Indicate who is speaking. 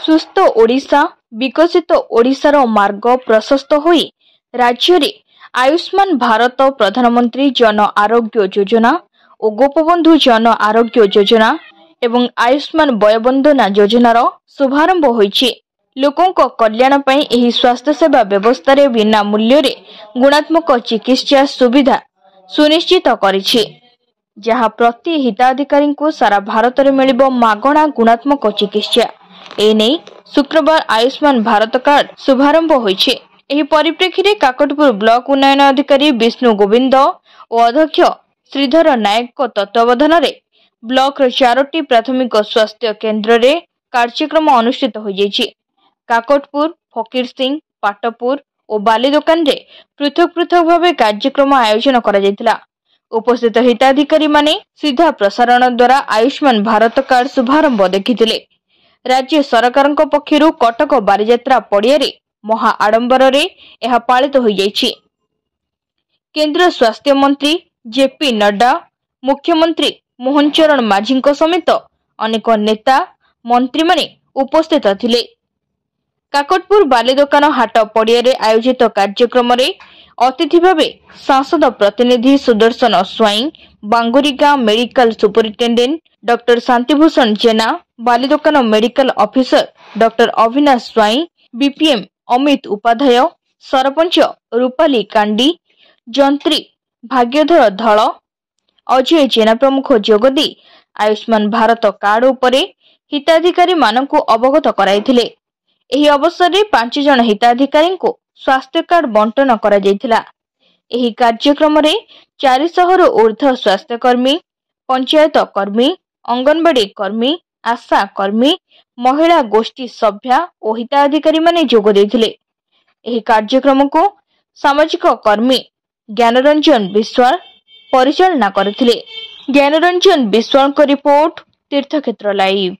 Speaker 1: सुस्थ ओडिशा विकसित ओडिशार मार्ग प्रशस्त होई राज्य रे आयुष्मान भारत प्रधानमंत्री जन आरोग्य योजना और गोपबंधु जन आरोग्य योजना एवं आयुष्मान वयवंदना योजनार शुभारंभ होईछि। लोकों कल्याण पई एही स्वास्थ्य सेवा व्यवस्था रे बिना मूल्य रे गुणात्मक चिकित्सा सुविधा सुनिश्चित करिछि, जहाँ प्रति हिताधिकारी को सारा भारत रे मिलिबो मागणा गुणात्मक चिकित्सा। एने शुक्रवार आयुष्मान भारत कार्ड शुभारंभ होईछि। एही परिप्रेक्षी रे काकटपुर ब्लॉक उन्नयन अधिकारी विष्णु गोविंद और अध्यक्ष श्रीधर नायक तत्वावधान रे ब्लॉक रे 4टी प्राथमिक स्वास्थ्य केन्द्र रे कार्यक्रम अनुष्ठित हो जाइछि। काकटपुर, फकीर सिंह, पाटपुर और बालीदोकान रे पृथक पृथक भावे कार्यक्रम आयोजन करा जायतिला। उपस्थित हिताधिकारी माने सीधा प्रसारण द्वारा आयुष्मान भारत कार्ड शुभारंभ देखिथिले। राज्य सरकार पक्षरु कटक बारीजात्रा पड़िया रे महा आडंबर रे यह पालित हो जाइछि। केंद्र स्वास्थ्य मंत्री जेपी नड्डा, मुख्यमंत्री मोहन चरण माझी समेत अनेक नेता मंत्री माने उपस्थित थिले। काकटपुर बालीदोकान हाट पड़िया रे आयोजित कार्यक्रम रे अतिथि भावे सांसद प्रतिनिधि सुदर्शन स्वाई, बांगुरीगा medical superintendent doctor Shantibhushan Jena, Balidokan medical officer doctor Avinash Swain, BPM Amit Upadhyay, sarpanch Rupali Kandi, जंत्री भाग्यधर धल, अजय जेना प्रमुख जोगदी आयुष्मान भारत कार्ड उपरे हिताधिकारी मानकु अवगत कराइथिले। एही अवसर रे 5 जन हिताधिकारी को स्वास्थ्य कार्ड बंटन करा जायतिला। एही कार्यक्रम रे 400 रु ऊर्ध्व स्वास्थ्य कर्मी, पंचायत कर्मी, अंगनवाड़ी कर्मी, आशा कर्मी, महिला गोष्ठी सभ्या और हिताधिकारी माने जोग देथिले। एही कार्यक्रम को सामाजिक कर्मी ज्ञानरंजन विश्वाल परिचालना करथिले। ज्ञानरंजन विश्वाल को रिपोर्ट तीर्थक्षेत्र लाइव।